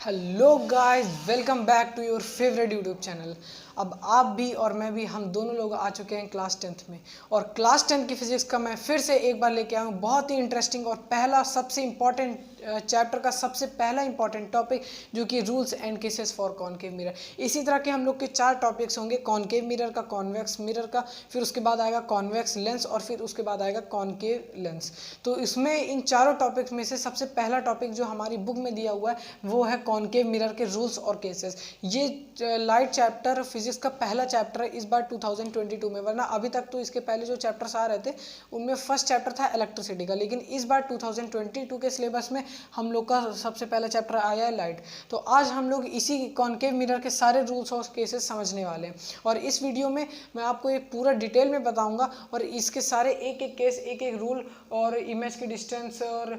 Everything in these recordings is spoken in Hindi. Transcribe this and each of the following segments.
Hello guys, welcome back to your favourite YouTube channel. अब आप भी और मैं भी, हम दोनों लोग आ चुके हैं क्लास 10th में। और क्लास 10 की फिजिक्स का मैं फिर से एक बार लेके आया हूँ बहुत ही इंटरेस्टिंग और पहला सबसे इम्पॉर्टेंट चैप्टर का सबसे पहला इंपॉर्टेंट टॉपिक, जो कि rules and cases for concave mirror. इसी तरह के हम लोग के 4 टॉपिक्स होंगे, कॉनकेव मिरर का, कॉन्वेक्स मिरर का, फिर उसके बाद आएगा कॉन्वेक्स लेंस और फिर उसके बाद आएगा कॉनकेव लेंस। तो इसमें इन चारों टॉपिक्स में से सबसे पहला टॉपिक जो हमारी बुक में दिया हुआ है वो है कॉनकेव मिरर के रूल्स और केसेस। ये लाइट चैप्टर फिजिक्स का पहला चैप्टर है इस बार 2022 में, वरना अभी तक तो इसके पहले जो चैप्टर्स आ रहे थे उनमें फर्स्ट चैप्टर था इलेक्ट्रिसिटी का, लेकिन इस बार 2022 के सिलेबस में हम लोग का सबसे पहला चैप्टर आया है लाइट। तो आज हम लोग इसी कॉनकेव मिरर के सारे रूल्स और केसेस समझने वाले हैं, और इस वीडियो में मैं आपको एक पूरा डिटेल में बताऊंगा और इसके सारे एक एक केस, एक एक रूल और इमेज की डिस्टेंस और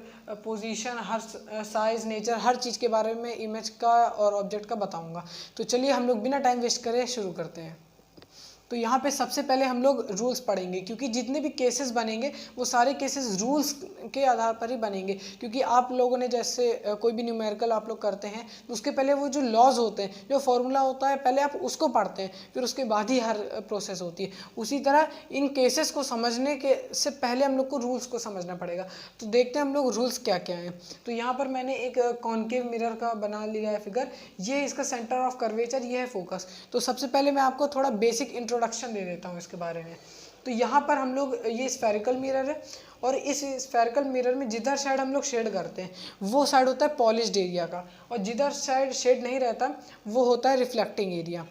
पोजीशन, हर साइज, नेचर, हर चीज़ के बारे में, इमेज का और ऑब्जेक्ट का बताऊंगा। तो चलिए हम लोग बिना टाइम वेस्ट करे शुरू करते हैं। तो यहाँ पे सबसे पहले हम लोग रूल्स पढ़ेंगे, क्योंकि जितने भी केसेस बनेंगे वो सारे केसेस रूल्स के आधार पर ही बनेंगे। क्योंकि आप लोगों ने जैसे कोई भी न्यूमेरिकल आप लोग करते हैं तो उसके पहले वो जो लॉज होते हैं, जो फॉर्मूला होता है, पहले आप उसको पढ़ते हैं, फिर उसके बाद ही हर प्रोसेस होती है। उसी तरह इन केसेस को समझने के से पहले हम लोग को रूल्स को समझना पड़ेगा। तो देखते हैं हम लोग रूल्स क्या क्या हैं। तो यहाँ पर मैंने एक कॉनकेव मिरर का बना लिया है फिगर। ये इसका सेंटर ऑफ कर्वेचर, ये है फोकस। तो सबसे पहले मैं आपको थोड़ा बेसिक इंट्रोडक्शन दे देता हूँ इसके बारे में। तो यहाँ पर हम लोग, ये स्फेरिकल मिरर है और इस स्फेरिकल मिरर में जिधर साइड हम लोग शेड करते हैं वो साइड होता है पॉलिश्ड एरिया का, और जिधर साइड शेड नहीं रहता वो होता है रिफ्लेक्टिंग एरिया।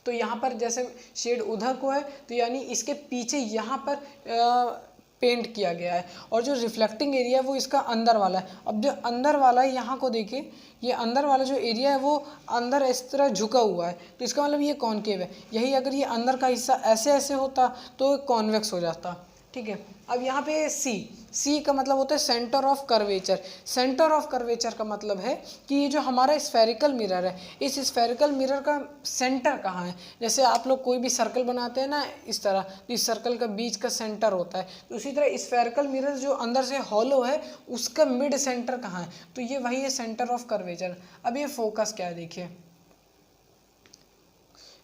तो यहाँ पर जैसे शेड उधर को है तो यानी इसके पीछे यहाँ पर पेंट किया गया है, और जो रिफ्लेक्टिंग एरिया है वो इसका अंदर वाला है। अब जो अंदर वाला है यहाँ को देखिए, ये अंदर वाला जो एरिया है वो अंदर इस तरह झुका हुआ है, तो इसका मतलब ये कॉनकेव है। यही अगर ये अंदर का हिस्सा ऐसे ऐसे होता तो कॉन्वेक्स हो जाता। ठीक है। अब यहाँ पे सी का मतलब होता है centre of curvature. Centre of curvature का मतलब है कि ये जो हमारा स्फेरिकल मिरर है, इस स्फेरिकल मिरर का सेंटर कहाँ है। जैसे आप लोग कोई भी सर्कल बनाते हैं ना इस तरह, तो इस सर्कल का बीच का सेंटर होता है, तो उसी तरह स्फेरिकल मिरर जो अंदर से हॉलो है उसका मिड सेंटर कहाँ है, तो ये वही है सेंटर ऑफ कर्वेचर। अब ये फोकस क्या है देखिए,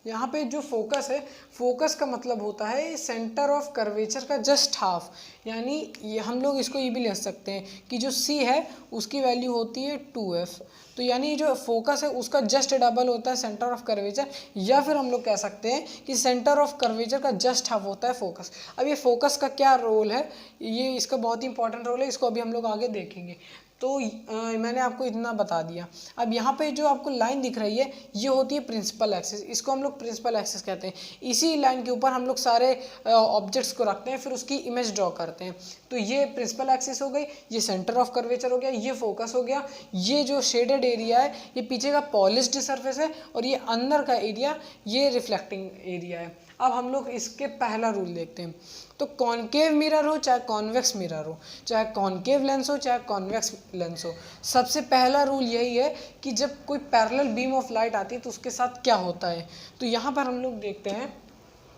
यहाँ पे जो फोकस है, फोकस का मतलब होता है सेंटर ऑफ कर्वेचर का जस्ट हाफ। यानी ये हम लोग इसको ये भी लिख सकते हैं कि जो सी है उसकी वैल्यू होती है 2f। तो यानी जो फोकस है उसका जस्ट डबल होता है सेंटर ऑफ कर्वेचर, या फिर हम लोग कह सकते हैं कि सेंटर ऑफ कर्वेचर का जस्ट हाफ होता है फोकस। अब ये फोकस का क्या रोल है, ये इसका बहुत ही इंपॉर्टेंट रोल है, इसको अभी हम लोग आगे देखेंगे। तो मैंने आपको इतना बता दिया। अब यहाँ पे जो आपको लाइन दिख रही है ये होती है प्रिंसिपल एक्सिस, इसको हम लोग प्रिंसिपल एक्सिस कहते हैं। इसी लाइन के ऊपर हम लोग सारे ऑब्जेक्ट्स को रखते हैं, फिर उसकी इमेज ड्रॉ करते हैं। तो ये प्रिंसिपल एक्सिस हो गई, ये सेंटर ऑफ कर्वेचर हो गया, ये फोकस हो गया, ये जो शेडेड एरिया है ये पीछे का पॉलिश्ड सरफेस है, और ये अंदर का एरिया ये रिफ्लेक्टिंग एरिया है। अब हम लोग इसके पहला रूल देखते हैं। तो कॉनकेव मिरर हो चाहे कॉन्वेक्स मिरर हो, चाहे कॉनकेव लेंस हो चाहे कॉन्वेक्स लेंस हो, सबसे पहला रूल यही है कि जब कोई पैरेलल बीम ऑफ लाइट आती है तो उसके साथ क्या होता है। तो यहाँ पर हम लोग देखते हैं,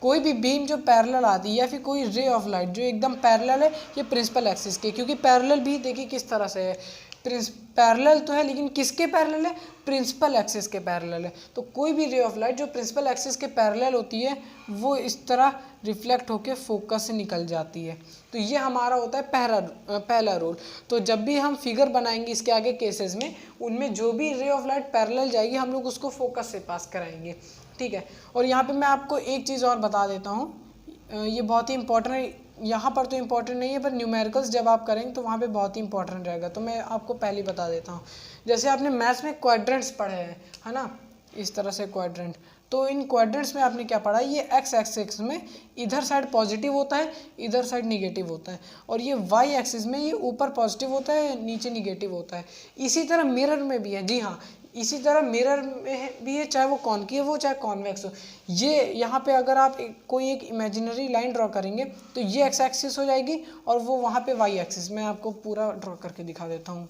कोई भी बीम जो पैरेलल आती है या फिर कोई रे ऑफ लाइट जो एकदम पैरेलल है, ये प्रिंसिपल एक्सिस के, क्योंकि पैरेलल भी देखिए किस तरह से है, पैरेलल तो है लेकिन किसके पैरेलल है, प्रिंसिपल एक्सिस के पैरेलल है। तो कोई भी रे ऑफ लाइट जो प्रिंसिपल एक्सिस के पैरेलल होती है वो इस तरह रिफ्लेक्ट होकर फोकस से निकल जाती है। तो ये हमारा होता है पहला रूल। तो जब भी हम फिगर बनाएंगे इसके आगे केसेस में, उनमें जो भी रे ऑफ लाइट पैरेलल जाएगी हम लोग उसको फोकस से पास कराएंगे। ठीक है। और यहाँ पे मैं आपको एक चीज़ और बता देता हूँ, ये बहुत ही इंपॉर्टेंट है, यहाँ पर तो इम्पॉर्टेंट नहीं है पर न्यूमेरिकल्स जब आप करेंगे तो वहाँ पे बहुत ही इंपॉर्टेंट रहेगा। तो मैं आपको पहले ही बता देता हूँ, जैसे आपने मैथ्स में क्वाड्रेंट्स पढ़े हैं, है ना, इस तरह से क्वाड्रेंट। तो इन क्वाड्रेंट्स में आपने क्या पढ़ा, ये एक्स एक्सिस में इधर साइड पॉजिटिव होता है, इधर साइड निगेटिव होता है, और ये वाई एक्सिस में ये ऊपर पॉजिटिव होता है, नीचे निगेटिव होता है। इसी तरह मिरर में भी है, जी हाँ, इसी तरह मिरर में भी है, चाहे वो कॉनकेव हो चाहे कॉन्वेक्स हो। ये यहाँ पे अगर आप कोई एक इमेजिनरी लाइन ड्रॉ करेंगे तो ये एक्स एक्सिस हो जाएगी और वो वहाँ पे वाई एक्सिस। मैं आपको पूरा ड्रॉ करके दिखा देता हूँ।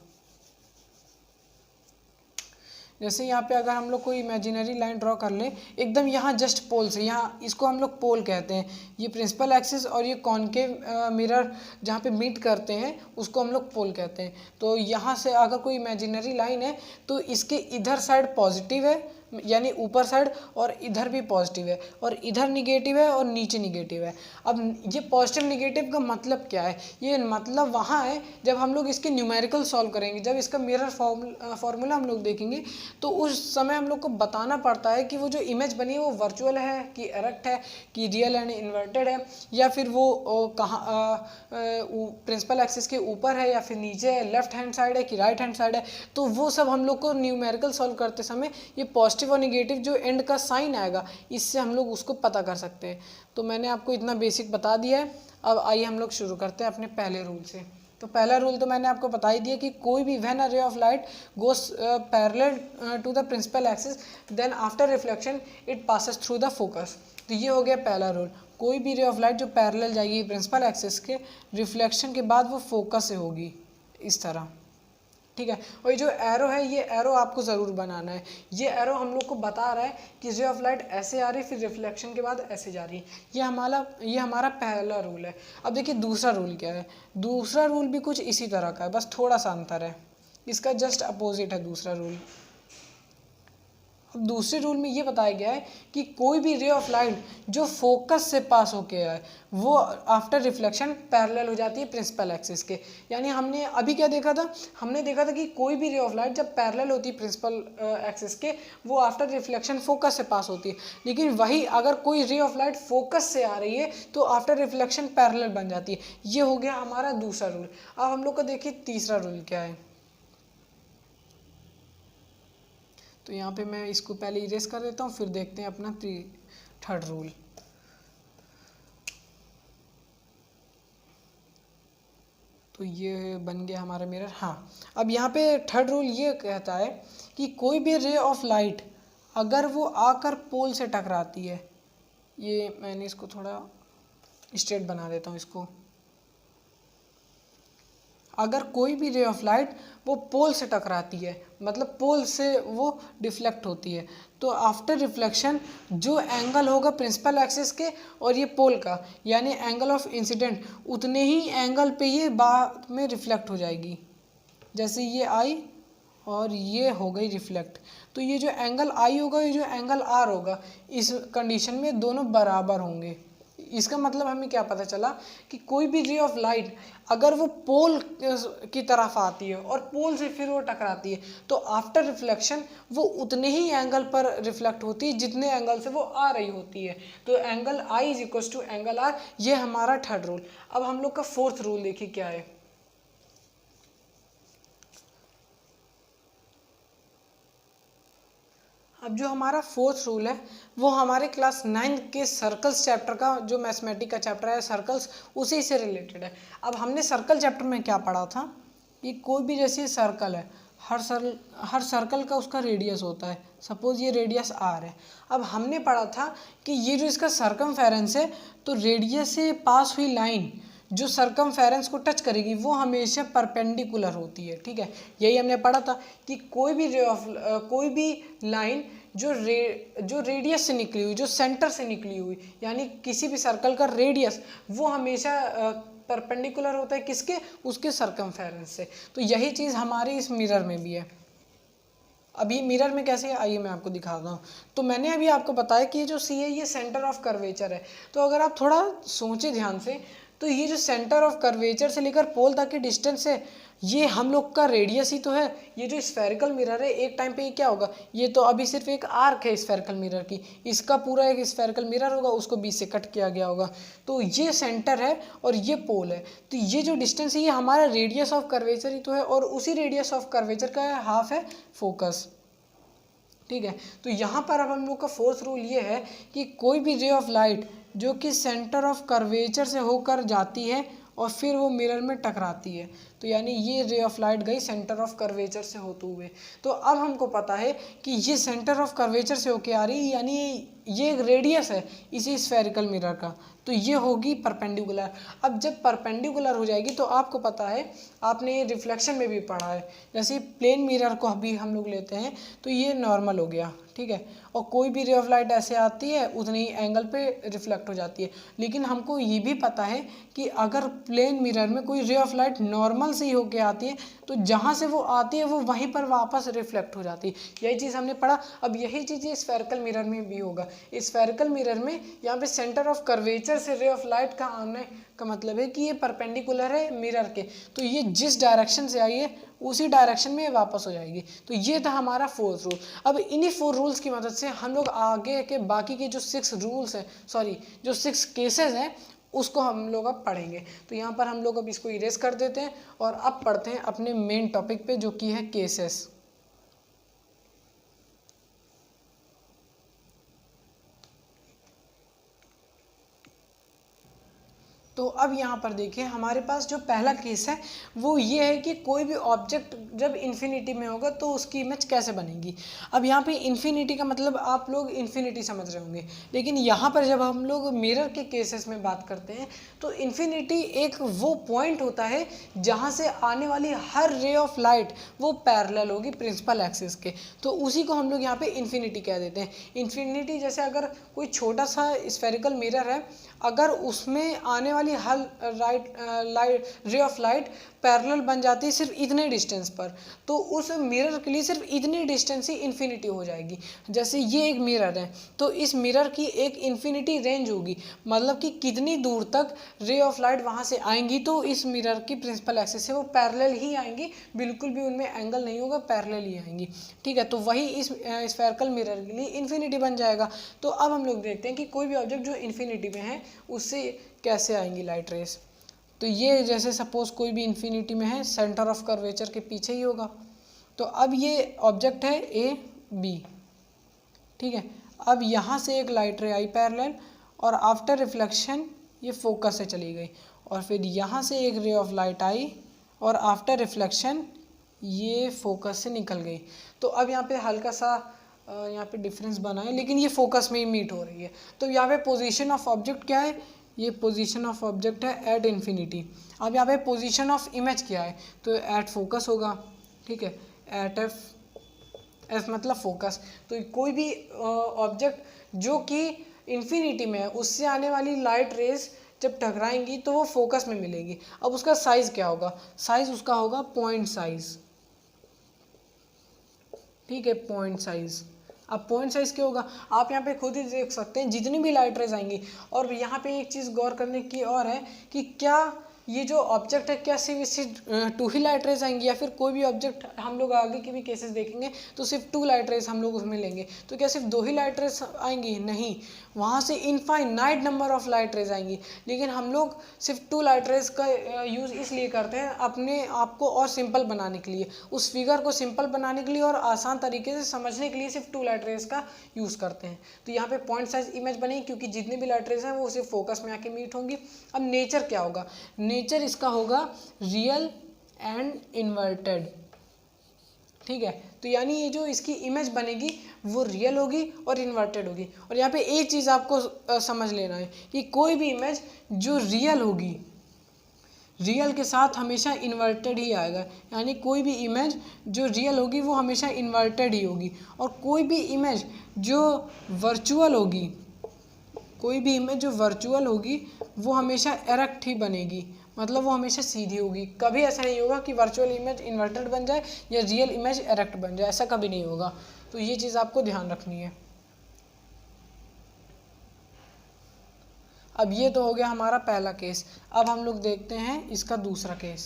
जैसे यहाँ पे अगर हम लोग कोई इमेजिनरी लाइन ड्रॉ कर ले एकदम यहाँ जस्ट पोल से, यहाँ इसको हम लोग पोल कहते हैं, ये प्रिंसिपल एक्सिस और ये कॉनकेव मिरर जहाँ पे मीट करते हैं उसको हम लोग पोल कहते हैं। तो यहाँ से अगर कोई इमेजिनरी लाइन है तो इसके इधर साइड पॉजिटिव है यानी ऊपर साइड, और इधर भी पॉजिटिव है, और इधर निगेटिव है और नीचे निगेटिव है। अब ये पॉजिटिव निगेटिव का मतलब क्या है? ये मतलब वहाँ है जब हम लोग इसके न्यूमेरिकल सॉल्व करेंगे, जब इसका मिरर फार्मूला हम लोग देखेंगे तो उस समय हम लोग को बताना पड़ता है कि वो जो इमेज बनी है वो वर्चुअल है कि एरेक्ट है कि रियल एंड इन्वर्टेड है, या फिर वो कहाँ प्रिंसिपल एक्सिस के ऊपर है या फिर नीचे है, लेफ्ट हैंड साइड है कि राइट हैंड साइड है। तो वो सब हम लोग को न्यूमेरिकल सॉल्व करते समय ये पॉजिटिव और निगेटिव जो एंड का साइन आएगा इससे हम लोग उसको पता कर सकते हैं। तो मैंने आपको इतना बेसिक बता दिया है। अब आइए हम लोग शुरू करते हैं अपने पहले रूल से। तो पहला रूल तो मैंने आपको बता ही दिया कि कोई भी when a ray of light goes parallel to the principal axis then after reflection it passes through the focus. तो ये हो गया पहला रूल, कोई भी रे ऑफ लाइट जो पैरेलल जाएगी प्रिंसिपल एक्सिस के, रिफ्लेक्शन के बाद वो फोकस से होगी इस तरह, ठीक है। और ये जो एरो है ये एरो आपको ज़रूर बनाना है। ये एरो हम लोग को बता रहा है कि रे ऑफ लाइट ऐसे आ रही है फिर रिफ्लेक्शन के बाद ऐसे जा रही है। ये हमारा पहला रूल है। अब देखिए दूसरा रूल क्या है। दूसरा रूल भी कुछ इसी तरह का है, बस थोड़ा सा अंतर है, इसका जस्ट अपोजिट है दूसरा रूल। अब दूसरे रूल में ये बताया गया है कि कोई भी रे ऑफ लाइट जो फोकस से पास होके है वो आफ्टर रिफ्लेक्शन पैरेलल हो जाती है प्रिंसिपल एक्सिस के। यानी हमने अभी क्या देखा था, हमने देखा था कि कोई भी रे ऑफ लाइट जब पैरेलल होती है प्रिंसिपल एक्सिस के वो आफ्टर रिफ्लेक्शन फोकस से पास होती है। लेकिन वही अगर कोई रे ऑफ लाइट फोकस से आ रही है तो आफ्टर रिफ्लेक्शन पैरेलल बन जाती है। ये हो गया हमारा दूसरा रूल। अब हम लोग का देखिए तीसरा रूल क्या है। तो यहाँ पे मैं इसको पहले इरेज कर देता हूँ, फिर देखते हैं अपना थर्ड रूल। तो ये बन गया हमारा मिरर। हाँ, अब यहाँ पे थर्ड रूल ये कहता है कि कोई भी रे ऑफ लाइट अगर वो आकर पोल से टकराती है, ये मैंने इसको थोड़ा स्ट्रेट बना देता हूँ इसको। अगर कोई भी रे ऑफ लाइट वो पोल से टकराती है मतलब पोल से वो डिफ्लेक्ट होती है, तो आफ्टर रिफ्लेक्शन जो एंगल होगा प्रिंसिपल एक्सिस के और ये पोल का यानी एंगल ऑफ इंसिडेंट, उतने ही एंगल पे ये बाद में रिफ्लेक्ट हो जाएगी। जैसे ये आई और ये हो गई रिफ्लेक्ट, तो ये जो एंगल आई होगा ये जो एंगल आर होगा, इस कंडीशन में दोनों बराबर होंगे। इसका मतलब हमें क्या पता चला कि कोई भी रे ऑफ लाइट अगर वो पोल की तरफ आती है और पोल से फिर वो टकराती है तो आफ्टर रिफ्लेक्शन वो उतने ही एंगल पर रिफ्लेक्ट होती है जितने एंगल से वो आ रही होती है। तो angle i is equal to angle r, ये हमारा थर्ड रूल। अब हम लोग का फोर्थ रूल देखिए क्या है। अब जो हमारा फोर्थ रूल है वो हमारे क्लास 9 के सर्कल्स चैप्टर का जो मैथमेटिक्स का चैप्टर है सर्कल्स, उसी से रिलेटेड है। अब हमने सर्कल चैप्टर में क्या पढ़ा था, ये कोई भी जैसे सर्कल है, हर सर्कल का उसका रेडियस होता है। सपोज ये रेडियस आर है। अब हमने पढ़ा था कि ये जो इसका सर्कमफेरेंस है तो रेडियस से पास हुई लाइन जो सर्कमफेरेंस को टच करेगी वो हमेशा परपेंडिकुलर होती है, ठीक है। यही हमने पढ़ा था कि कोई भी लाइन जो रेडियस से निकली हुई, जो सेंटर से निकली हुई, यानी किसी भी सर्कल का रेडियस वो हमेशा परपेंडिकुलर होता है किसके, उसके सर्कमफेरेंस से। तो यही चीज़ हमारे इस मिरर में भी है। अभी मिरर में कैसे है आइए मैं आपको दिखाता हूँ। तो मैंने अभी आपको बताया कि ये जो सी है ये सेंटर ऑफ कर्वेचर है। तो अगर आप थोड़ा सोचे ध्यान से तो ये जो सेंटर ऑफ कर्वेचर से लेकर पोल तक की डिस्टेंस है ये हम लोग का रेडियस ही तो है। ये जो स्फेरिकल मिरर है एक टाइम पे ये क्या होगा, ये तो अभी सिर्फ एक आर्क है स्फेरिकल मिरर की, इसका पूरा एक स्फेरिकल मिरर होगा, उसको बीच से कट किया गया होगा। तो ये सेंटर है और ये पोल है, तो ये जो डिस्टेंस है ये हमारा रेडियस ऑफ कर्वेचर ही तो है, और उसी रेडियस ऑफ कर्वेचर का हाफ है फोकस, ठीक है। तो यहाँ पर अब हम लोग का फोर्थ रूल ये है कि कोई भी रे ऑफ लाइट जो कि सेंटर ऑफ कर्वेचर से होकर जाती है और फिर वो मिरर में टकराती है तो यानी ये रे ऑफ लाइट गई सेंटर ऑफ कर्वेचर से होते हुए। तो अब हमको पता है कि ये सेंटर ऑफ कर्वेचर से होके आ रही है, यानी ये एक रेडियस है इसी स्फेरिकल मिरर का, तो ये होगी परपेंडिकुलर। अब जब परपेंडिकुलर हो जाएगी तो आपको पता है, आपने ये रिफ्लेक्शन में भी पढ़ा है, जैसे प्लेन मिरर को अभी हम लोग लेते हैं तो ये नॉर्मल हो गया, ठीक है, और कोई भी रे ऑफ लाइट ऐसे आती है उतनी ही एंगल पे रिफ्लेक्ट हो जाती है। लेकिन हमको ये भी पता है कि अगर प्लेन मिरर में कोई रे ऑफ लाइट नॉर्मल से ही होके आती है तो जहाँ से वो आती है वो वहीं पर वापस रिफ्लेक्ट हो जाती है। यही चीज़ हमने पढ़ा। अब यही चीज़ स्फेरिकल मिरर में भी होगा। स्फेरिकल मिरर में यहाँ पे सेंटर ऑफ कर्वेचर से रे ऑफ लाइट का आने का मतलब है कि ये परपेंडिकुलर है मिरर के, तो ये जिस डायरेक्शन से आई है उसी डायरेक्शन में वापस हो जाएगी। तो ये था हमारा 4th रूल। अब इन्हीं 4 रूल्स की मदद से हम लोग आगे के बाकी के जो 6 रूल्स हैं, जो 6 केसेस हैं उसको हम लोग अब पढ़ेंगे। तो यहाँ पर हम लोग अब इसको इरेज कर देते हैं और अब पढ़ते हैं अपने मेन टॉपिक पे, जो कि है केसेस। तो अब यहाँ पर देखिए हमारे पास जो पहला केस है वो ये है कि कोई भी ऑब्जेक्ट जब इन्फिनिटी में होगा तो उसकी इमेज कैसे बनेगी। अब यहाँ पे इन्फिनिटी का मतलब आप लोग इन्फिनिटी समझ रहे होंगे, लेकिन यहाँ पर जब हम लोग मिरर के केसेस में बात करते हैं तो इन्फिनिटी एक वो पॉइंट होता है जहाँ से आने वाली हर रे ऑफ लाइट वो पैरेलल होगी प्रिंसिपल एक्सिस के, तो उसी को हम लोग यहाँ पे इन्फिनिटी कह देते हैं। इन्फिनिटी जैसे अगर कोई छोटा सा स्फेरिकल मिरर है, अगर उसमें आने वाली हर light ray of light parallel बन जाती है सिर्फ इतने डिस्टेंस पर, तो उस मिरर के लिए सिर्फ इतनी डिस्टेंस ही इन्फिनिटी हो जाएगी। जैसे ये एक मिरर है तो इस मिरर की एक इन्फिनिटी रेंज होगी, मतलब कि कितनी दूर तक रे ऑफ लाइट वहाँ से आएंगी तो इस मिरर की प्रिंसिपल एक्सिस से वो पैरेलल ही आएंगी, बिल्कुल भी उनमें एंगल नहीं होगा, पैरेलल ही आएंगी, ठीक है। तो वही इस स्फेरिकल मिरर के लिए इन्फिनिटी बन जाएगा। तो अब हम लोग देखते हैं कि कोई भी ऑब्जेक्ट जो इन्फिनिटी में है उससे कैसे आएंगी लाइट रेस। तो ये जैसे सपोज कोई भी इन्फिनिटी में है, सेंटर ऑफ कर्वेचर के पीछे ही होगा। तो अब ये ऑब्जेक्ट है ए बी, ठीक है। अब यहाँ से एक लाइट रे आई पैरेलल और आफ्टर रिफ्लेक्शन ये फोकस से चली गई, और फिर यहाँ से एक रे ऑफ लाइट आई और आफ्टर रिफ्लेक्शन ये फोकस से निकल गई। तो अब यहाँ पे हल्का सा यहाँ पे डिफरेंस बना है, लेकिन ये फोकस में ही मीट हो रही है। तो यहाँ पे पोजीशन ऑफ ऑब्जेक्ट क्या है, ये पोजीशन ऑफ ऑब्जेक्ट है एट इन्फिनिटी। अब यहाँ पे पोजीशन ऑफ इमेज क्या है, तो एट फोकस होगा, ठीक है, एट एफ मतलब फोकस। तो कोई भी ऑब्जेक्ट जो कि इन्फिनिटी में है उससे आने वाली लाइट रेज जब टकराएंगी तो वो फोकस में मिलेगी। अब उसका साइज क्या होगा, साइज उसका होगा पॉइंट साइज, ठीक है, पॉइंट साइज। अब पॉइंट साइज क्या होगा, आप यहाँ पे खुद ही देख सकते हैं जितनी भी लाइट रेज आएंगी। और यहाँ पे एक चीज़ गौर करने की और है कि क्या ये जो ऑब्जेक्ट है क्या सिर्फ इससे 2 ही लाइट रेज आएंगी, या फिर कोई भी ऑब्जेक्ट हम लोग आगे के भी केसेस देखेंगे तो सिर्फ 2 लाइट रेज हम लोग उसमें लेंगे। तो क्या सिर्फ 2 ही लाइट रेज आएंगी, नहीं, वहाँ से infinite number of light rays आएंगी। लेकिन हम लोग सिर्फ 2 लाइट रेज का यूज़ इसलिए करते हैं अपने आप को और सिंपल बनाने के लिए, उस फिगर को सिंपल बनाने के लिए और आसान तरीके से समझने के लिए सिर्फ 2 लाइट रेज का यूज़ करते हैं। तो यहाँ पे पॉइंट साइज इमेज बनेगी क्योंकि जितने भी लाइट रेज हैं वो सिर्फ फोकस में आके मीट होंगी। अब नेचर क्या होगा, नेचर इसका होगा रियल एंड इन्वर्टेड, ठीक है। तो यानी ये जो इसकी इमेज बनेगी वो रियल होगी और इन्वर्टेड होगी। और यहाँ पे एक चीज़ आपको समझ लेना है कि कोई भी इमेज जो रियल होगी, रियल के साथ हमेशा इन्वर्टेड ही आएगा, यानी कोई भी इमेज जो रियल होगी वो हमेशा इन्वर्टेड ही होगी। और कोई भी इमेज जो वर्चुअल होगी, कोई भी इमेज जो वर्चुअल होगी वो हमेशा एरेक्ट ही बनेगी, मतलब वो हमेशा सीधी होगी। कभी ऐसा नहीं होगा कि वर्चुअल इमेज इन्वर्टेड बन जाए या रियल इमेज एरेक्ट बन जाए, ऐसा कभी नहीं होगा। तो ये चीज़ आपको ध्यान रखनी है। अब ये तो हो गया हमारा पहला केस। अब हम लोग देखते हैं इसका दूसरा केस।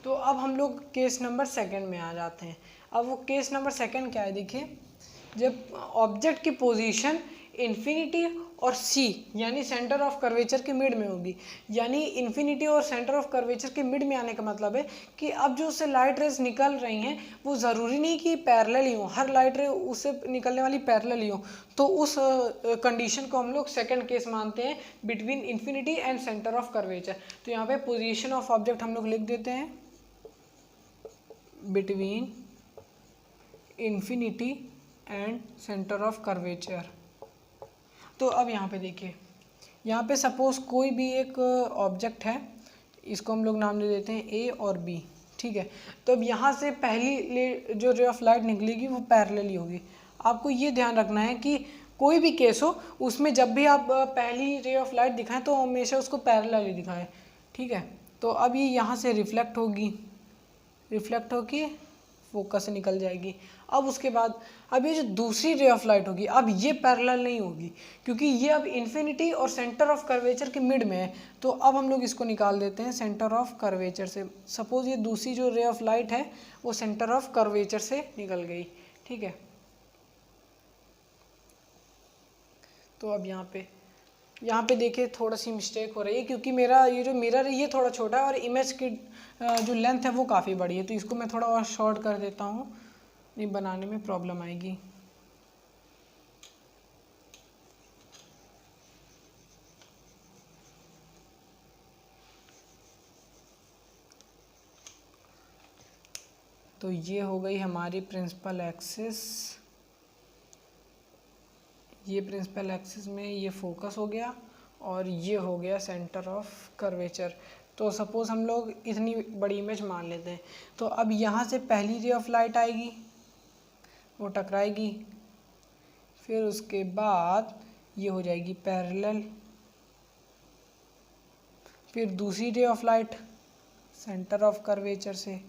तो अब हम लोग केस नंबर 2 में आ जाते हैं। अब वो केस नंबर 2 क्या है, देखिए, जब ऑब्जेक्ट की पोजीशन इन्फिनिटी और सी यानी सेंटर ऑफ कर्वेचर के मिड में होगी। यानी इन्फिनिटी और सेंटर ऑफ कर्वेचर के मिड में आने का मतलब है कि अब जो उससे लाइट रेज निकल रही हैं वो ज़रूरी नहीं कि पैरेलल ही हो, हर लाइट रे उससे निकलने वाली पैरेलल ही हो। तो उस कंडीशन को हम लोग सेकंड केस मानते हैं between infinity and centre of curvature. तो यहाँ पे पोजीशन ऑफ ऑब्जेक्ट हम लोग लिख देते हैं between infinity and centre of curvature. तो अब यहाँ पे देखिए, यहाँ पे सपोज कोई भी एक ऑब्जेक्ट है, इसको हम लोग नाम दे देते हैं ए और बी, ठीक है। तो अब यहाँ से पहली जो रे ऑफ लाइट निकलेगी वो पैरेलल ही होगी। आपको ये ध्यान रखना है कि कोई भी केस हो उसमें जब भी आप पहली रे ऑफ लाइट दिखाएं तो हमेशा उसको पैरेलल ही दिखाएं, ठीक है। तो अब ये यहाँ से रिफ्लेक्ट होगी, रिफ्लेक्ट होके फोकस से निकल जाएगी। अब उसके बाद अब ये जो दूसरी रे ऑफ लाइट होगी अब ये पैरेलल नहीं होगी क्योंकि ये अब इन्फिनिटी और सेंटर ऑफ कर्वेचर के मिड में है। तो अब हम लोग इसको निकाल देते हैं सेंटर ऑफ कर्वेचर से। सपोज ये दूसरी जो रे ऑफ लाइट है वो सेंटर ऑफ कर्वेचर से निकल गई, ठीक है। तो अब यहाँ पे देखिए थोड़ा सी मिस्टेक हो रही है क्योंकि मेरा ये जो मिरर है ये थोड़ा छोटा है और इमेज की जो लेंथ है वो काफ़ी बड़ी है। तो इसको मैं थोड़ा और शॉर्ट कर देता हूँ, नहीं बनाने में प्रॉब्लम आएगी। तो ये हो गई हमारी प्रिंसिपल एक्सिस, ये प्रिंसिपल एक्सिस में ये फोकस हो गया और ये हो गया सेंटर ऑफ कर्वेचर। तो सपोज़ हम लोग इतनी बड़ी इमेज मान लेते हैं। तो अब यहाँ से पहली रे ऑफ लाइट आएगी, वो टकराएगी, फिर उसके बाद ये हो जाएगी पैरेलल, फिर दूसरी रे of light centre of curvature से,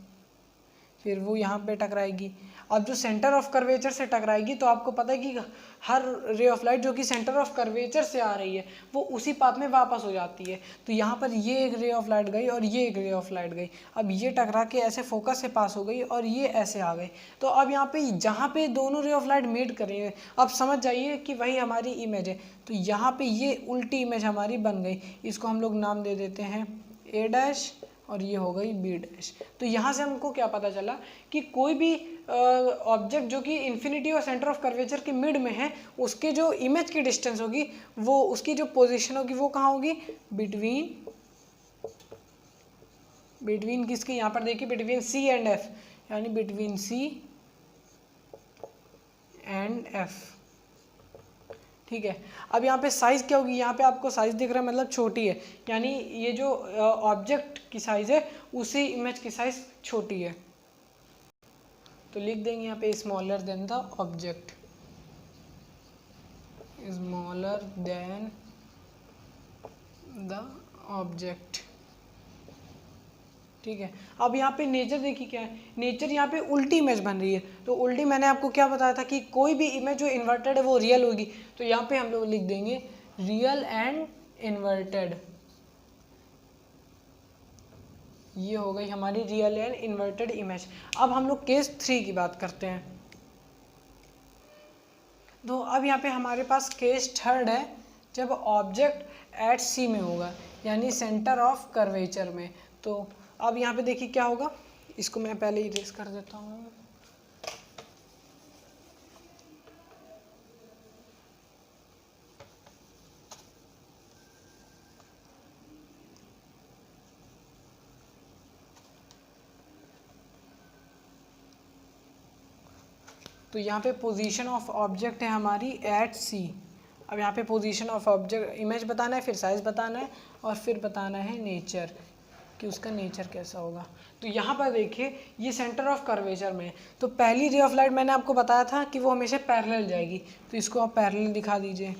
फिर वो यहाँ पे टकराएगी। अब जो सेंटर ऑफ कर्वेचर से टकराएगी तो आपको पता है कि हर रे ऑफ लाइट जो कि सेंटर ऑफ कर्वेचर से आ रही है वो उसी पाथ में वापस हो जाती है। तो यहाँ पर ये एक रे ऑफ लाइट गई और ये एक रे ऑफ लाइट गई। अब ये टकरा के ऐसे फोकस से पास हो गई और ये ऐसे आ गई। तो अब यहाँ पे जहाँ पे दोनों रे ऑफ लाइट मीट करेंगे अब समझ जाइए कि वही हमारी इमेज है। तो यहाँ पे ये उल्टी इमेज हमारी बन गई। इसको हम लोग नाम दे देते हैं ए डैश और ये हो गई बी डैश। तो यहाँ से हमको क्या पता चला कि कोई भी ऑब्जेक्ट जो कि इन्फिनिटी और सेंटर ऑफ कर्वेचर के मिड में है उसके जो इमेज की डिस्टेंस होगी वो उसकी जो पोजीशन होगी वो कहाँ होगी, बिटवीन किसके, यहाँ पर देखिए बिटवीन सी एंड एफ, यानी बिटवीन सी एंड एफ, ठीक है। अब यहाँ पे साइज़ क्या होगी, यहाँ पे आपको साइज़ दिख रहा है मतलब छोटी है, यानी ये जो ऑब्जेक्ट की साइज़ है उसी इमेज की साइज़ छोटी है। तो लिख देंगे यहाँ पे smaller than the object, smaller than the object, ठीक है। अब यहाँ पे नेचर देखिए क्या है, नेचर यहाँ पे उल्टी इमेज बन रही है। तो उल्टी मैंने आपको क्या बताया था कि कोई भी इमेज जो इन्वर्टेड है वो रियल होगी। तो यहाँ पे हम लोग लिख देंगे रियल एंड इन्वर्टेड, ये हो गई हमारी रियल एंड इन्वर्टेड इमेज। अब हम लोग केस 3 की बात करते हैं। तो अब यहाँ पे हमारे पास केस 3 है जब ऑब्जेक्ट एट सी में होगा यानी सेंटर ऑफ कर्वेचर में। तो अब यहाँ पे देखिए क्या होगा, इसको मैं पहले इरेज कर देता हूँ। तो यहाँ पे पोजीशन ऑफ ऑब्जेक्ट है हमारी एट सी। अब यहाँ पे पोजीशन ऑफ ऑब्जेक्ट इमेज बताना है, फिर साइज बताना है और फिर बताना है नेचर कि उसका नेचर कैसा होगा। तो यहाँ पर देखिए ये सेंटर ऑफ कर्वेचर में है। तो पहली रे ऑफ लाइट मैंने आपको बताया था कि वो हमेशा पैरेलल जाएगी। तो इसको आप पैरेलल दिखा दीजिए,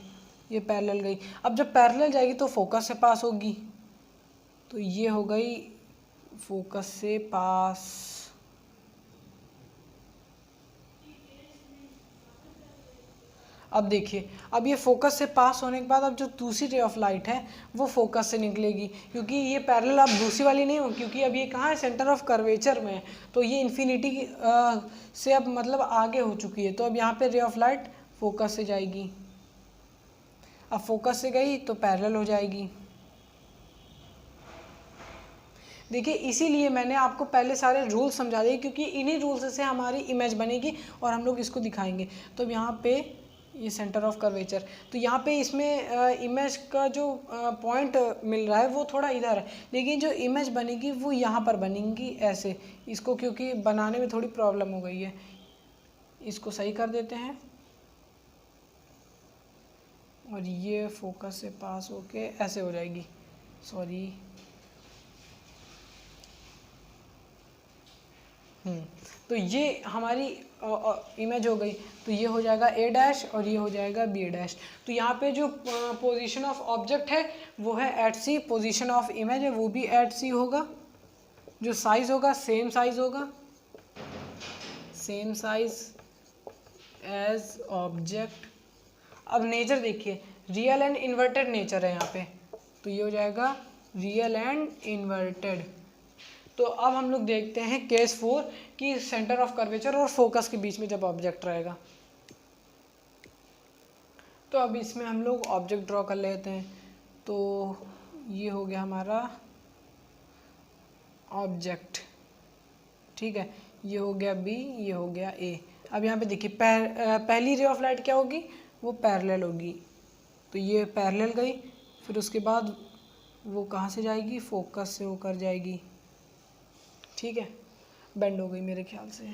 ये पैरेलल गई। अब जब पैरेलल जाएगी तो फोकस से पास होगी, तो ये हो गई फोकस से पास। अब देखिए अब ये फोकस से पास होने के बाद अब जो दूसरी रे ऑफ लाइट है वो फोकस से निकलेगी क्योंकि ये पैरेलल अब दूसरी वाली नहीं हो, क्योंकि अब ये कहाँ है, सेंटर ऑफ कर्वेचर में है। तो ये इन्फिनिटी से अब मतलब आगे हो चुकी है। तो अब यहाँ पे रे ऑफ लाइट फोकस से जाएगी। अब फोकस से गई तो पैरेलल हो जाएगी। देखिए इसीलिए मैंने आपको पहले सारे रूल समझा दिए, क्योंकि इन्हीं रूल्स से हमारी इमेज बनेगी और हम लोग इसको दिखाएंगे। तो यहाँ पे ये सेंटर ऑफ कर्वेचर, तो यहाँ पे इसमें इमेज का जो पॉइंट मिल रहा है वो थोड़ा इधर है, लेकिन जो इमेज बनेगी वो यहाँ पर बनेगी ऐसे। इसको क्योंकि बनाने में थोड़ी प्रॉब्लम हो गई है, इसको सही कर देते हैं। और ये फोकस से पास होके ऐसे हो जाएगी, सॉरी। तो ये हमारी इमेज हो गई। तो ये हो जाएगा ए डैश और ये हो जाएगा बी डैश। तो यहाँ पे जो पोजीशन ऑफ ऑब्जेक्ट है वो है at C, position of image है वो भी एट सी होगा। जो साइज होगा सेम साइज होगा, सेम साइज एज ऑब्जेक्ट। अब नेचर देखिए, रियल एंड इन्वर्टेड नेचर है यहाँ पे, तो ये हो जाएगा रियल एंड इन्वर्टेड। तो अब हम लोग देखते हैं केस 4 कि सेंटर ऑफ कर्वेचर और फोकस के बीच में जब ऑब्जेक्ट रहेगा। तो अब इसमें हम लोग ऑब्जेक्ट ड्रॉ कर लेते हैं। तो ये हो गया हमारा ऑब्जेक्ट, ठीक है। ये हो गया बी, ये हो गया ए। अब यहाँ पे देखिए पहली रे ऑफ लाइट क्या होगी, वो पैरेलल होगी। तो ये पैरेलल गई, फिर उसके बाद वो कहाँ से जाएगी, फोकस से होकर जाएगी, ठीक है। बेंड हो गई मेरे ख्याल से,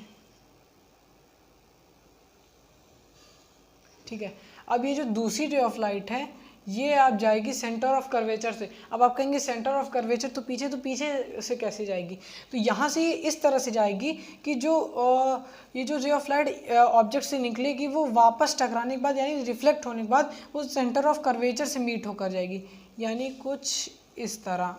ठीक है। अब ये जो दूसरी रे ऑफ लाइट है ये आप जाएगी सेंटर ऑफ कर्वेचर से। अब आप कहेंगे सेंटर ऑफ कर्वेचर तो पीछे से कैसे जाएगी, तो यहाँ से इस तरह से जाएगी कि जो ये जो रे ऑफ लाइट ऑब्जेक्ट से निकलेगी वो वापस टकराने के बाद यानी रिफ्लेक्ट होने के बाद वो सेंटर ऑफ कर्वेचर से मीट होकर जाएगी, यानी कुछ इस तरह,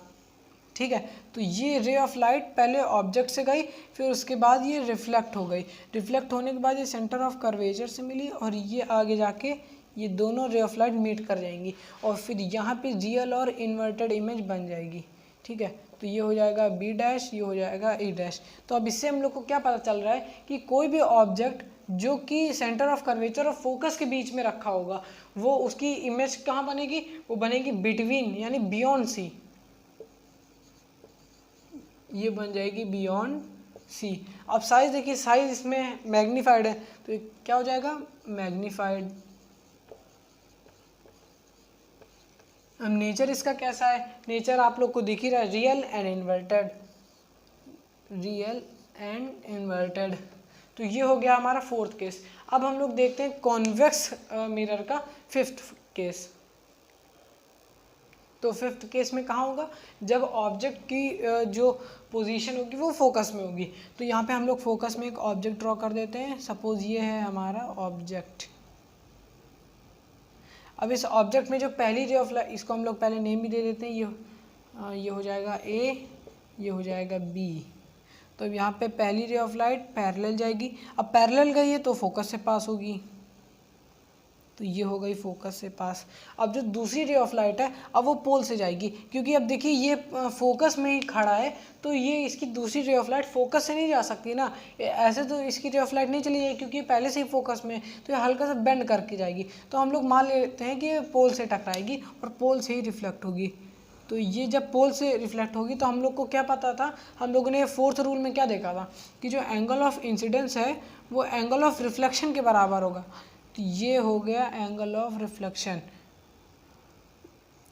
ठीक है। तो ये रे ऑफ लाइट पहले ऑब्जेक्ट से गई, फिर उसके बाद ये रिफ्लेक्ट हो गई। रिफ्लेक्ट होने के बाद ये सेंटर ऑफ कर्वेचर से मिली और ये आगे जाके ये दोनों रे ऑफ लाइट मीट कर जाएंगी और फिर यहाँ पे रियल और इन्वर्टेड इमेज बन जाएगी, ठीक है। तो ये हो जाएगा बी डैश, ये हो जाएगा ए डैश। तो अब इससे हम लोग को क्या पता चल रहा है कि कोई भी ऑब्जेक्ट जो कि सेंटर ऑफ कर्वेचर और फोकस के बीच में रखा होगा वो उसकी इमेज कहाँ बनेगी, वो बनेगी बिटवीन यानी बियॉन्ड सी, ये बन जाएगी बियॉन्ड सी। अब साइज देखिए, साइज इसमें मैग्नीफाइड है तो क्या हो जाएगा, मैग्नीफाइड। अब नेचर इसका कैसा है, नेचर आप लोग को दिख ही रहा है, real and inverted, real and inverted. तो ये हो गया हमारा फोर्थ केस। अब हम लोग देखते हैं कॉन्वेक्स मिरर का फिफ्थ केस। तो फिफ्थ केस में कहाँ होगा, जब ऑब्जेक्ट की जो पोजीशन होगी वो फोकस में होगी। तो यहाँ पे हम लोग फोकस में एक ऑब्जेक्ट ड्रॉ कर देते हैं। सपोज ये है हमारा ऑब्जेक्ट। अब इस ऑब्जेक्ट में जो पहली रे ऑफ लाइट, इसको हम लोग पहले नेम भी दे देते हैं, ये हो जाएगा ए, ये हो जाएगा बी। तो अब यहाँ पे पहली रे ऑफ लाइट पैरेलल जाएगी। अब पैरेलल गई है तो फोकस से पास होगी, तो ये हो गई फोकस से पास। अब जो दूसरी रे ऑफ लाइट है अब वो पोल से जाएगी, क्योंकि अब देखिए ये फोकस में ही खड़ा है तो ये इसकी दूसरी रे ऑफ लाइट फोकस से नहीं जा सकती ना, ऐसे तो इसकी रे ऑफ लाइट नहीं चली जाएगी क्योंकि पहले से ही फोकस में, तो ये हल्का सा बेंड करके जाएगी। तो हम लोग मान लेते हैं कि ये पोल से टकराएगी और पोल से ही रिफ्लेक्ट होगी। तो ये जब पोल से रिफ्लेक्ट होगी तो हम लोग को क्या पता था, हम लोगों ने फोर्थ रूल में क्या देखा था कि जो एंगल ऑफ इंसिडेंस है वो एंगल ऑफ रिफ्लेक्शन के बराबर होगा। तो ये हो गया एंगल ऑफ रिफ्लेक्शन।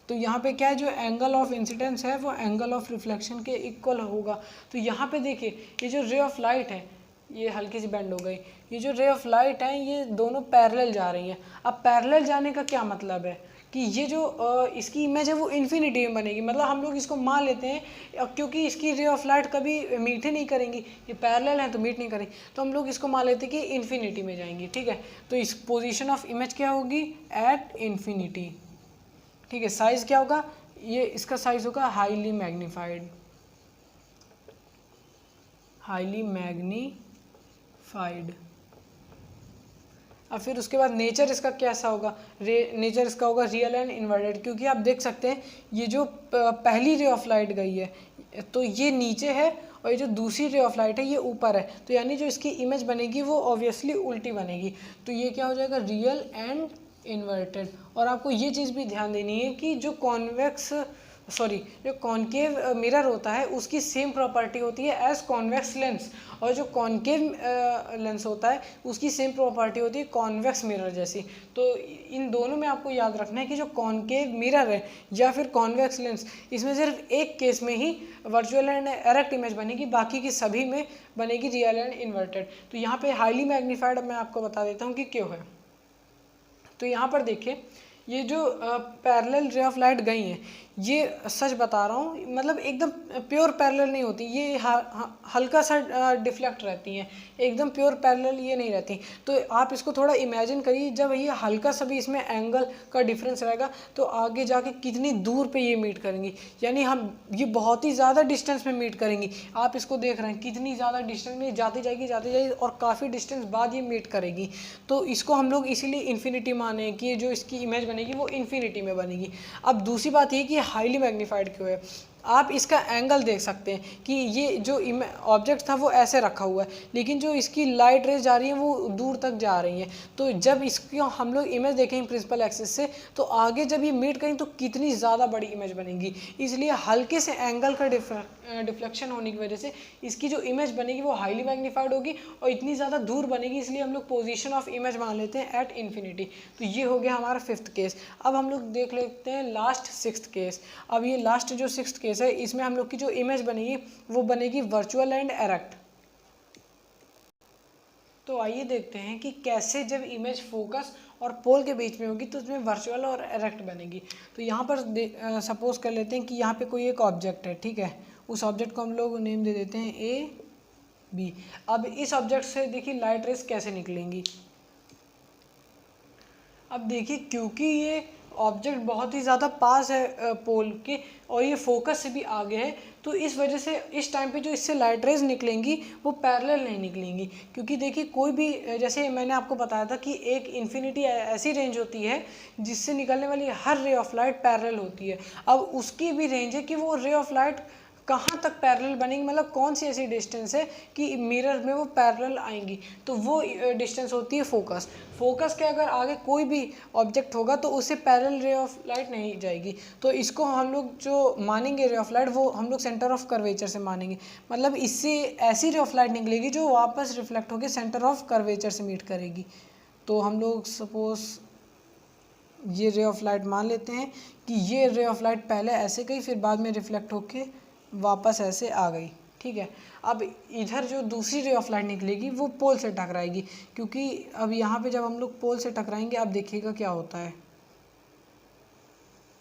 तो यहाँ पे क्या है, जो एंगल ऑफ इंसिडेंस है वो एंगल ऑफ रिफ्लेक्शन के इक्वल होगा। तो यहाँ पे देखिए ये जो रे ऑफ लाइट है ये हल्की सी बेंड हो गई, ये जो रे ऑफ लाइट है ये दोनों पैरेलल जा रही हैं। अब पैरेलल जाने का क्या मतलब है कि ये जो इसकी इमेज है वो इन्फिनिटी में बनेगी, मतलब हम लोग इसको मान लेते हैं क्योंकि इसकी रे ऑफ लाइट कभी मीट ही नहीं करेंगी, ये पैरेलल है तो मीट नहीं करेंगी, तो हम लोग इसको मान लेते हैं कि इन्फिनिटी में जाएंगी, ठीक है। तो इस पोजीशन ऑफ इमेज क्या होगी, एट इन्फिनिटी, ठीक है। साइज क्या होगा, ये इसका साइज होगा हाईली मैग्नीफाइड, हाईली मैग्नीफाइड। और फिर उसके बाद नेचर इसका कैसा होगा, नेचर इसका होगा रियल एंड इन्वर्टेड, क्योंकि आप देख सकते हैं ये जो पहली रे ऑफ लाइट गई है तो ये नीचे है और ये जो दूसरी रे ऑफ लाइट है ये ऊपर है, तो यानी जो इसकी इमेज बनेगी वो ऑब्वियसली उल्टी बनेगी। तो ये क्या हो जाएगा, रियल एंड इन्वर्टेड। और आपको ये चीज़ भी ध्यान देनी है कि जो कॉनकेव मिरर होता है उसकी सेम प्रॉपर्टी होती है एज कॉन्वेक्स लेंस, और जो कॉनकेव लेंस होता है उसकी सेम प्रॉपर्टी होती है कॉन्वेक्स मिरर जैसी। तो इन दोनों में आपको याद रखना है कि जो कॉनकेव मिरर है या फिर कॉन्वेक्स लेंस, इसमें सिर्फ एक केस में ही वर्चुअल एंड एरेक्ट इमेज बनेगी, बाकी की सभी में बनेगी रियल एंड इन्वर्टेड। तो यहाँ पे हाईली मैग्नीफाइड मैं आपको बता देता हूँ कि क्यों है। तो यहाँ पर देखिए, ये जो पैरेलल रे ऑफ लाइट गई हैं, ये सच बता रहा हूँ, मतलब एकदम प्योर पैरेलल नहीं होती, ये हल्का सा डिफ्लेक्ट रहती हैं, एकदम प्योर पैरेलल ये नहीं रहती। तो आप इसको थोड़ा इमेजिन करिए, जब ये हल्का सा भी इसमें एंगल का डिफरेंस रहेगा तो आगे जाके कितनी दूर पे ये मीट करेंगी, यानी हम ये बहुत ही ज़्यादा डिस्टेंस में मीट करेंगी। आप इसको देख रहे हैं कितनी ज़्यादा डिस्टेंस में जाती जाएगी और काफ़ी डिस्टेंस बाद ये मीट करेगी। तो इसको हम लोग इसीलिए इन्फिनिटी माने कि जो इसकी इमेज बनेगी वो इन्फिनिटी में बनेगी। अब दूसरी बात ये कि हाईली मैग्नीफाइड क्यों है, आप इसका एंगल देख सकते हैं कि ये जो ऑब्जेक्ट था वो ऐसे रखा हुआ है, लेकिन जो इसकी लाइट रेज जा रही है वो दूर तक जा रही हैं। तो जब इसकी हम लोग इमेज देखेंगे प्रिंसिपल एक्सिस से, तो आगे जब ये मीट करेंगे तो कितनी ज़्यादा बड़ी इमेज बनेगी। इसलिए हल्के से एंगल का डिफ्लेक्शन होने की वजह से इसकी जो इमेज बनेगी वो हाईली मैग्नीफाइड होगी और इतनी ज़्यादा दूर बनेगी, इसलिए हम लोग पोजीशन ऑफ इमेज मान लेते हैं एट इन्फिनिटी। तो ये हो गया हमारा फिफ्थ केस। अब हम लोग देख लेते हैं लास्ट सिक्स्थ केस। अब ये लास्ट जो सिक्स्थ केस है, इसमें हम लोग की जो इमेज बनेगी वो बनेगी वर्चुअल एंड एरेक्ट। तो आइए देखते हैं कि कैसे जब इमेज फोकस और पोल के बीच में होगी तो उसमें वर्चुअल और एरेक्ट बनेगी। तो यहाँ पर सपोज कर लेते हैं कि यहाँ पे कोई एक ऑब्जेक्ट है, ठीक है, उस ऑब्जेक्ट को हम लोग नेम दे देते हैं ए बी। अब इस ऑब्जेक्ट से देखिए लाइट रेस कैसे निकलेंगी। अब देखिए, क्योंकि ये ऑब्जेक्ट बहुत ही ज़्यादा पास है पोल के और ये फोकस से भी आगे है, तो इस वजह से इस टाइम पे जो इससे लाइट रेज निकलेंगी वो पैरेलल नहीं निकलेंगी। क्योंकि देखिए, कोई भी जैसे मैंने आपको बताया था कि एक इन्फिनिटी ऐसी रेंज होती है जिससे निकलने वाली हर रे ऑफ लाइट पैरेलल होती है। अब उसकी भी रेंज है कि वो रे ऑफ लाइट कहाँ तक पैरेलल बनेंगी, मतलब कौन सी ऐसी डिस्टेंस है कि मिरर में वो पैरेलल आएंगी। तो वो डिस्टेंस होती है फोकस। फोकस के अगर आगे कोई भी ऑब्जेक्ट होगा तो उससे पैरेलल रे ऑफ लाइट नहीं जाएगी। तो इसको हम लोग जो मानेंगे रे ऑफ लाइट, वो हम लोग सेंटर ऑफ कर्वेचर से मानेंगे। मतलब इससे ऐसी रे ऑफ लाइट निकलेगी जो वापस रिफ्लेक्ट होकर सेंटर ऑफ कर्वेचर से मीट करेगी। तो हम लोग सपोज ये रे ऑफ लाइट मान लेते हैं कि ये रे ऑफ लाइट पहले ऐसे गई, फिर बाद में रिफ्लेक्ट होके वापस ऐसे आ गई, ठीक है। अब इधर जो दूसरी रे ऑफ लाइट निकलेगी वो पोल से टकराएगी, क्योंकि अब यहाँ पे जब हम लोग पोल से टकराएंगे, अब देखिएगा क्या होता है।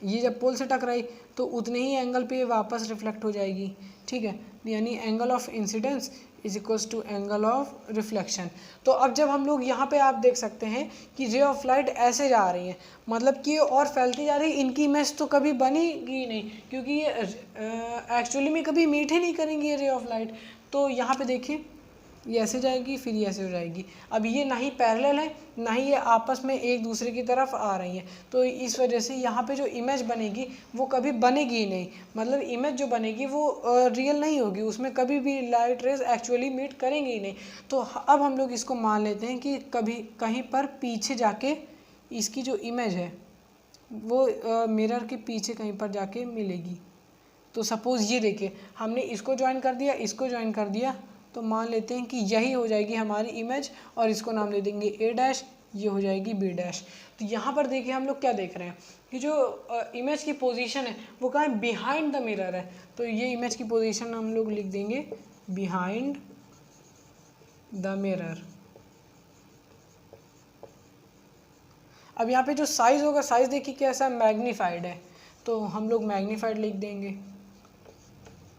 ये जब पोल से टकराई तो उतने ही एंगल पे वापस रिफ्लेक्ट हो जाएगी, ठीक है। यानी angle of incidence is equals to angle of reflection. तो अब जब हम लोग यहाँ पे आप देख सकते हैं कि रे ऑफ लाइट ऐसे जा रही है, मतलब कि और फैलती जा रही है, इनकी इमेज तो कभी बनेगी नहीं, क्योंकि ये एक्चुअली में कभी मीट ही नहीं करेंगी ये रे ऑफ लाइट। तो यहाँ पे देखिए, ये ऐसे जाएगी फिर ये ऐसे हो जाएगी। अब ये ना ही पैरेलल है ना ही ये आपस में एक दूसरे की तरफ आ रही हैं, तो इस वजह से यहाँ पे जो इमेज बनेगी वो कभी बनेगी ही नहीं। मतलब इमेज जो बनेगी वो रियल नहीं होगी, उसमें कभी भी लाइट रेज एक्चुअली मीट करेंगे ही नहीं। तो अब हम लोग इसको मान लेते हैं कि कभी कहीं पर पीछे जाके इसकी जो इमेज है वो मिरर के पीछे कहीं पर जाके मिलेगी। तो सपोज़ ये देखिए, हमने इसको ज्वाइन कर दिया, इसको ज्वाइन कर दिया, तो मान लेते हैं कि यही हो जाएगी हमारी इमेज और इसको नाम दे देंगे ए डैश, ये हो जाएगी बी डैश। तो यहाँ पर देखिए हम लोग क्या देख रहे हैं कि जो इमेज की पोजीशन है वो कहाँ है, बिहाइंड द मिरर है। तो ये इमेज की पोजीशन हम लोग लिख देंगे बिहाइंड द मिरर। अब यहाँ पे जो साइज़ होगा, साइज़ देखिए कैसा मैग्नीफाइड है, तो हम लोग मैग्नीफाइड लिख देंगे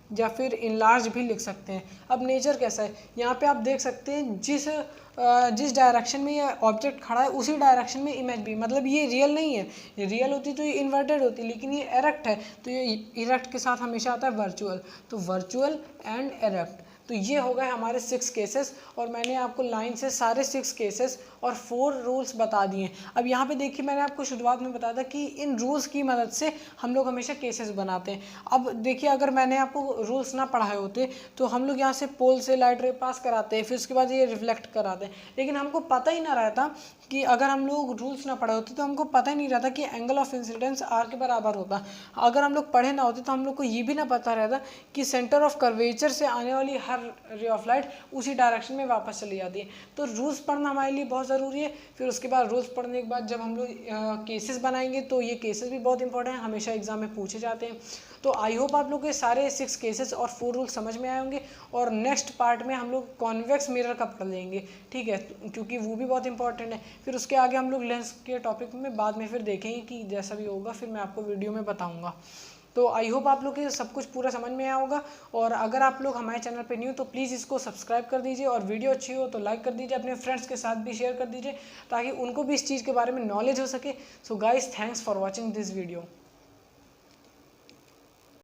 या फिर इनलार्ज भी लिख सकते हैं। अब नेचर कैसा है, यहाँ पे आप देख सकते हैं जिस डायरेक्शन में ये ऑब्जेक्ट खड़ा है उसी डायरेक्शन में इमेज भी, मतलब ये रियल नहीं है, ये रियल होती तो ये इन्वर्टेड होती, लेकिन ये एरेक्ट है, तो ये इरेक्ट के साथ हमेशा आता है वर्चुअल। तो वर्चुअल एंड एरेक्ट, तो ये हो गए हमारे 6 केसेस और मैंने आपको लाइन से सारे 6 केसेस और 4 रूल्स बता दिए। अब यहाँ पे देखिए मैंने आपको शुरुआत में बताया था कि इन रूल्स की मदद से हम लोग हमेशा केसेस बनाते हैं। अब देखिए अगर मैंने आपको रूल्स ना पढ़ाए होते तो हम लोग यहाँ से पोल से लाइट रे पास कराते हैं, फिर उसके बाद ये रिफ्लेक्ट कराते हैं, लेकिन हमको पता ही ना रहता कि अगर हम लोग रूल्स ना पढ़े होते तो हमको पता ही नहीं रहता कि एंगल ऑफ इंसिडेंस आर के बराबर होता। अगर हम लोग पढ़े ना होते तो हम लोग को ये भी ना पता रहता कि सेंटर ऑफ कर्वेचर से आने वाली हर रे ऑफ लाइट उसी डायरेक्शन में वापस चली जाती है। तो रूल्स पढ़ना हमारे लिए बहुत ज़रूरी है। फिर उसके बाद रूल्स पढ़ने के बाद जब हम लोग केसेस बनाएंगे तो ये केसेस भी बहुत इंपॉर्टेंट हैं, हमेशा एग्जाम में पूछे जाते हैं। तो आई होप आप लोग के सारे 6 केसेस और 4 रूल समझ में आए होंगे। और नेक्स्ट पार्ट में हम लोग कॉन्वेक्स मिरर का पढ़ लेंगे, ठीक है, क्योंकि वो भी बहुत इंपॉर्टेंट है। फिर उसके आगे हम लोग लेंस के टॉपिक में बाद में फिर देखेंगे कि जैसा भी होगा फिर मैं आपको वीडियो में बताऊंगा। तो आई होप आप लोग के सब कुछ पूरा समझ में आया होगा। और अगर आप लोग हमारे चैनल पे न्यू तो प्लीज़ इसको सब्सक्राइब कर दीजिए और वीडियो अच्छी हो तो लाइक कर दीजिए, अपने फ्रेंड्स के साथ भी शेयर कर दीजिए ताकि उनको भी इस चीज़ के बारे में नॉलेज हो सके। So guys, thanks for watching this video.